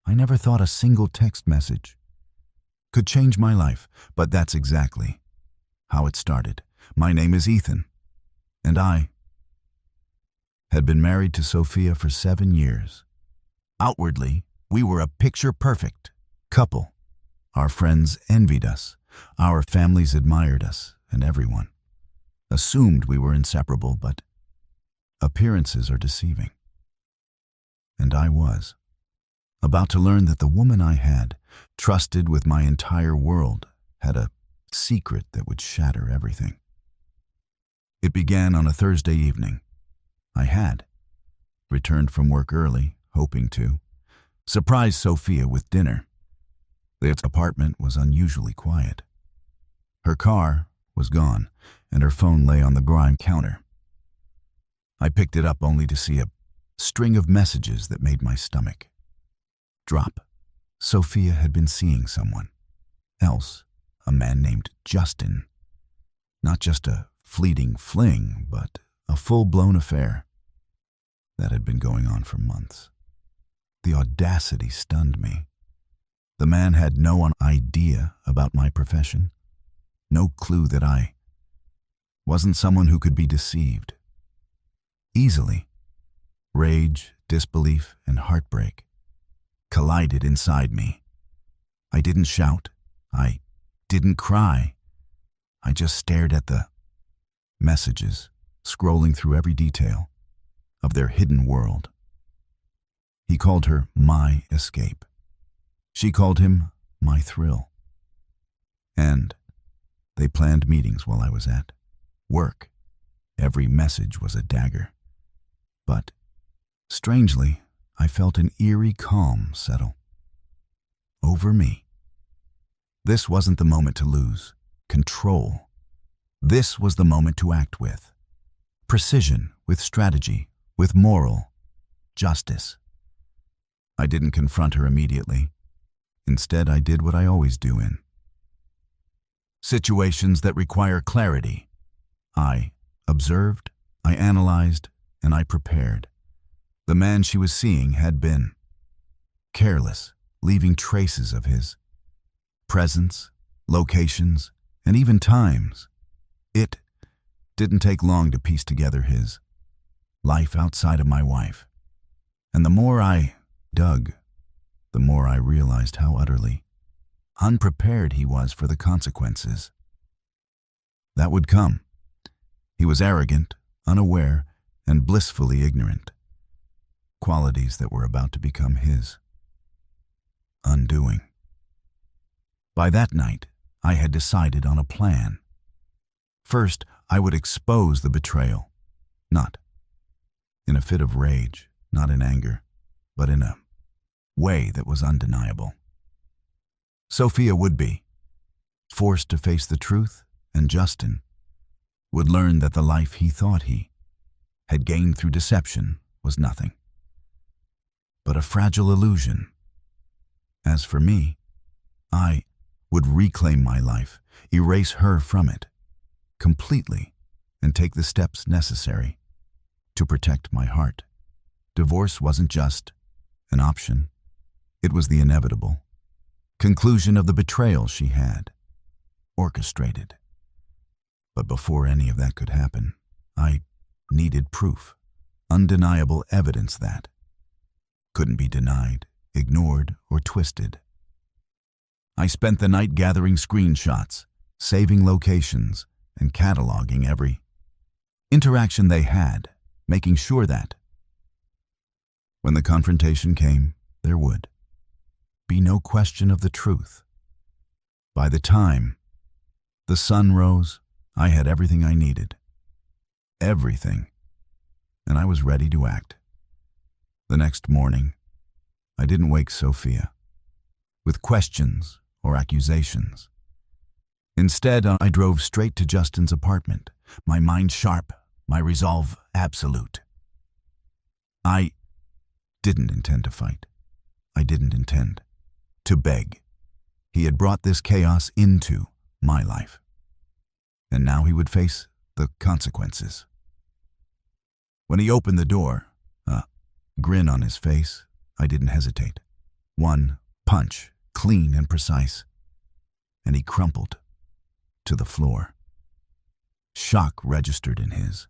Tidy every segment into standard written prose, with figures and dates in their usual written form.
I never thought a single text message could change my life, but that's exactly how it started. My name is Ethan, and I had been married to Sophia for 7 years. Outwardly, we were a picture-perfect couple. Our friends envied us, our families admired us, and everyone assumed we were inseparable, but appearances are deceiving. And I was about to learn that the woman I had trusted with my entire world had a secret that would shatter everything. It began on a Thursday evening. I had returned from work early, hoping to surprise Sophia with dinner. The apartment was unusually quiet. Her car was gone, and her phone lay on the grime counter. I picked it up only to see a string of messages that made my stomach drop. Sophia had been seeing someone else, a man named Justin. Not just a fleeting fling, but a full-blown affair that had been going on for months. The audacity stunned me. The man had no idea about my profession, no clue that I wasn't someone who could be deceived easily. Rage, disbelief, and heartbreak collided inside me. I didn't shout. I didn't cry. I just stared at the messages, scrolling through every detail of their hidden world. He called her my escape. She called him my thrill. And they planned meetings while I was at work. Every message was a dagger. But, strangely, I felt an eerie calm settle over me. This wasn't the moment to lose control. This was the moment to act with precision, with strategy, with moral justice. I didn't confront her immediately. Instead, I did what I always do in situations that require clarity. I observed, I analyzed, and I prepared. The man she was seeing had been careless, leaving traces of his presence, locations, and even times. It didn't take long to piece together his life outside of my wife. And the more I dug, the more I realized how utterly unprepared he was for the consequences that would come. He was arrogant, unaware, and blissfully ignorant, qualities that were about to become his undoing. By that night, I had decided on a plan. First, I would expose the betrayal, not in a fit of rage, not in anger, but in a way that was undeniable. Sophia would be forced to face the truth, and Justin would learn that the life he thought he had gained through deception was nothing but a fragile illusion. As for me, I would reclaim my life, erase her from it completely, and take the steps necessary to protect my heart. Divorce wasn't just an option. It was the inevitable conclusion of the betrayal she had orchestrated. But before any of that could happen, I needed proof, undeniable evidence that couldn't be denied, ignored, or twisted. I spent the night gathering screenshots, saving locations, and cataloging every interaction they had, making sure that when the confrontation came, there would be no question of the truth. By the time the sun rose, I had everything I needed. Everything. And I was ready to act. The next morning, I didn't wake Sophia with questions or accusations. Instead, I drove straight to Justin's apartment, my mind sharp, my resolve absolute. I didn't intend to fight. I didn't intend to beg. He had brought this chaos into my life, and now he would face the consequences. When he opened the door, a grin on his face, I didn't hesitate. One punch, clean and precise, and he crumpled to the floor. Shock registered in his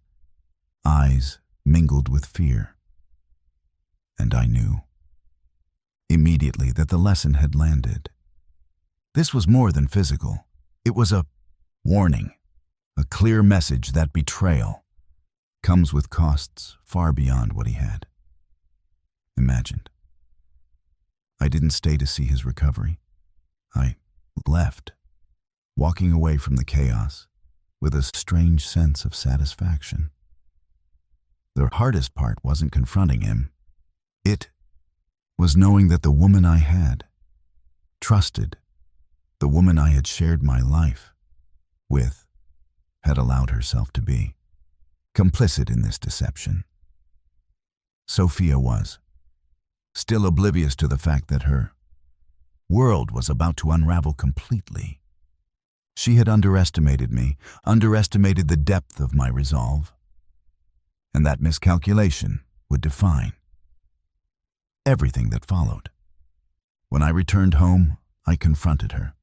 eyes, mingled with fear. And I knew immediately that the lesson had landed. This was more than physical. It was a warning, a clear message that betrayal comes with costs far beyond what he had imagined. I didn't stay to see his recovery. I left, walking away from the chaos with a strange sense of satisfaction. The hardest part wasn't confronting him. It was knowing that the woman I had trusted, the woman I had shared my life with, had allowed herself to be complicit in this deception. Sophia was still oblivious to the fact that her world was about to unravel completely. She had underestimated me, underestimated the depth of my resolve, and that miscalculation would define everything that followed. When I returned home, I confronted her.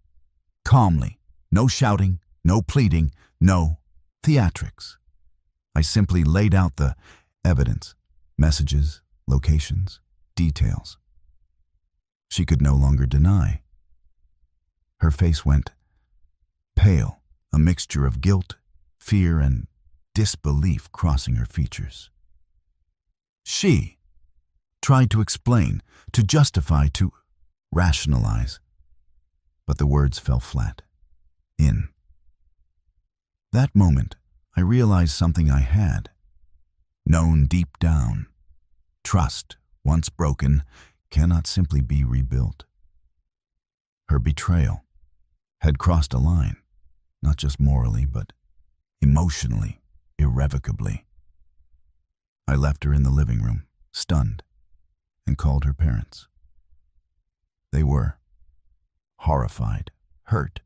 Calmly, no shouting, no pleading, no theatrics. I simply laid out the evidence, messages, locations, details. She could no longer deny. Her face went pale, a mixture of guilt, fear, and disbelief crossing her features. She tried to explain, to justify, to rationalize, but the words fell flat. In that moment, I realized something I had known deep down. Trust, once broken, cannot simply be rebuilt. Her betrayal had crossed a line, not just morally, but emotionally, irrevocably. I left her in the living room, stunned, and called her parents. They were horrified, hurt,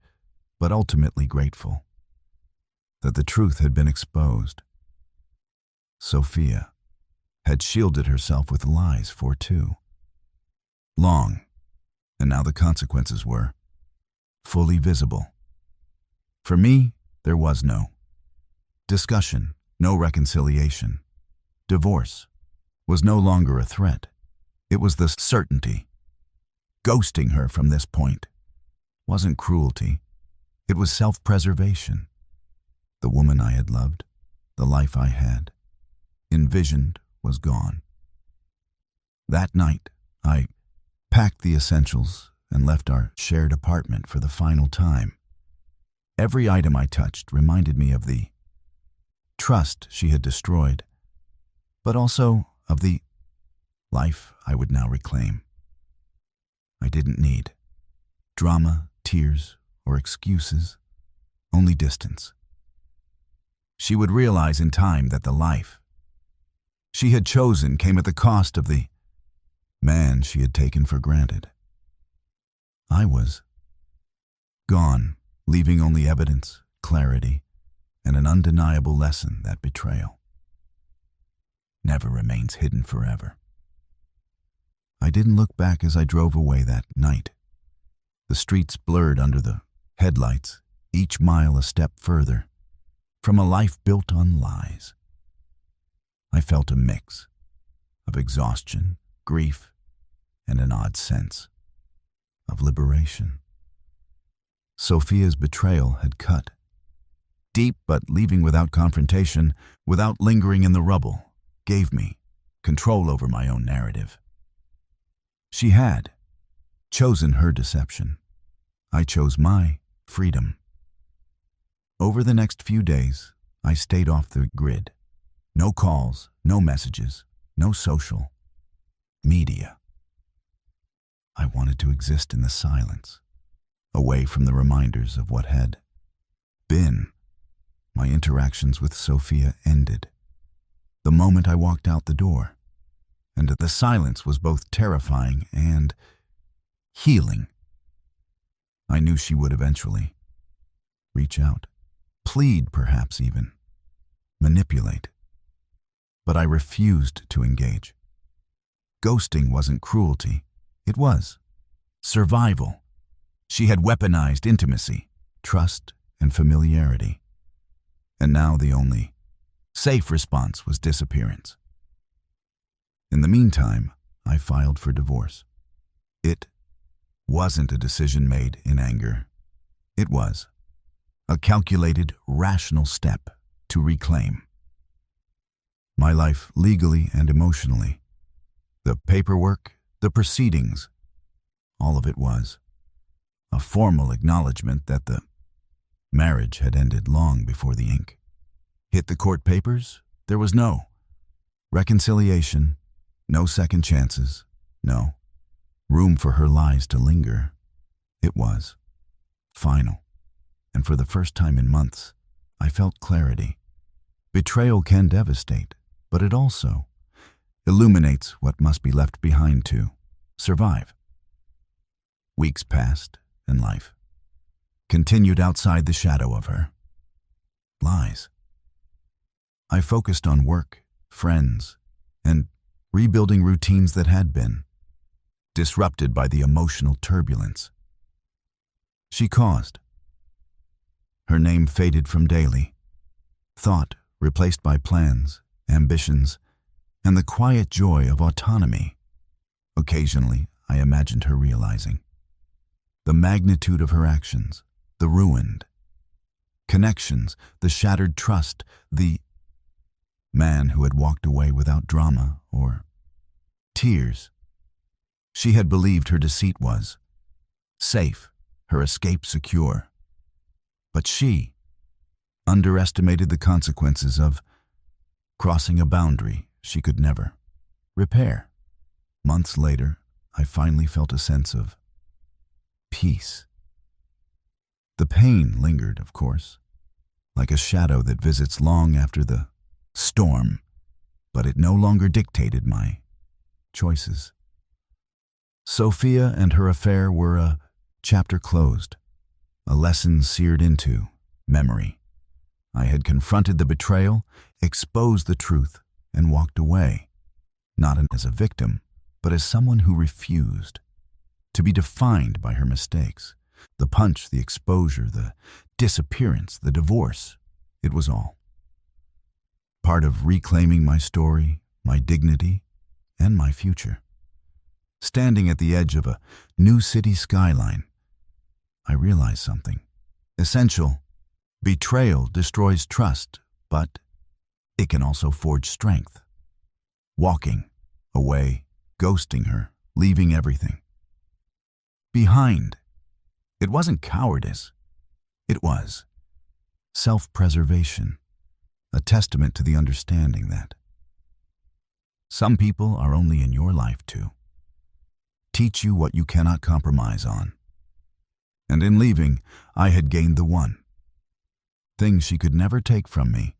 but ultimately grateful that the truth had been exposed. Sophia had shielded herself with lies for too long, and now the consequences were fully visible. For me, there was no discussion, no reconciliation. Divorce was no longer a threat. It was the certainty. Ghosting her from this point wasn't cruelty. It was self-preservation. The woman I had loved, the life I had envisioned, was gone. That night, I packed the essentials and left our shared apartment for the final time. Every item I touched reminded me of the trust she had destroyed, but also of the life I would now reclaim. I didn't need drama, tears, or excuses, only distance. She would realize in time that the life she had chosen came at the cost of the man she had taken for granted. I was gone, leaving only evidence, clarity, and an undeniable lesson that betrayal never remains hidden forever. I didn't look back as I drove away that night. The streets blurred under the headlights, each mile a step further from a life built on lies. I felt a mix of exhaustion, grief, and an odd sense of liberation. Sophia's betrayal had cut deep, but leaving without confrontation, without lingering in the rubble, gave me control over my own narrative. She had chosen her deception. I chose my freedom. Over the next few days, I stayed off the grid. No calls, no messages, no social media. I wanted to exist in the silence, away from the reminders of what had been. My interactions with Sophia ended the moment I walked out the door, and the silence was both terrifying and healing. I knew she would eventually reach out, plead perhaps even, manipulate. But I refused to engage. Ghosting wasn't cruelty. It was survival. She had weaponized intimacy, trust, and familiarity. And now the only safe response was disappearance. In the meantime, I filed for divorce. It wasn't a decision made in anger. It was a calculated, rational step to reclaim my life legally and emotionally. The paperwork, the proceedings, all of it was a formal acknowledgement that the marriage had ended long before the ink hit the court papers. There was no reconciliation, no second chances, no room for her lies to linger. It was final. And for the first time in months, I felt clarity. Betrayal can devastate, but it also illuminates what must be left behind to survive. Weeks passed, and life continued outside the shadow of her lies. I focused on work, friends, and rebuilding routines that had been disrupted by the emotional turbulence she caused. Her name faded from daily thought, replaced by plans, ambitions, and the quiet joy of autonomy. Occasionally, I imagined her realizing the magnitude of her actions, the ruined connections, the shattered trust, the man who had walked away without drama or tears. She had believed her deceit was safe, her escape secure. But she underestimated the consequences of crossing a boundary she could never repair. Months later, I finally felt a sense of peace. The pain lingered, of course, like a shadow that visits long after the storm, but it no longer dictated my choices. Sophia and her affair were a chapter closed, a lesson seared into memory. I had confronted the betrayal, exposed the truth, and walked away, not as a victim, but as someone who refused to be defined by her mistakes. The punch, the exposure, the disappearance, the divorce, it was all part of reclaiming my story, my dignity, and my future. Standing at the edge of a new city skyline, I realized something essential. Betrayal destroys trust, but it can also forge strength. Walking away, ghosting her, leaving everything behind. It wasn't cowardice. It was self-preservation, a testament to the understanding that some people are only in your life to teach you what you cannot compromise on. And in leaving, I had gained the one thing she could never take from me: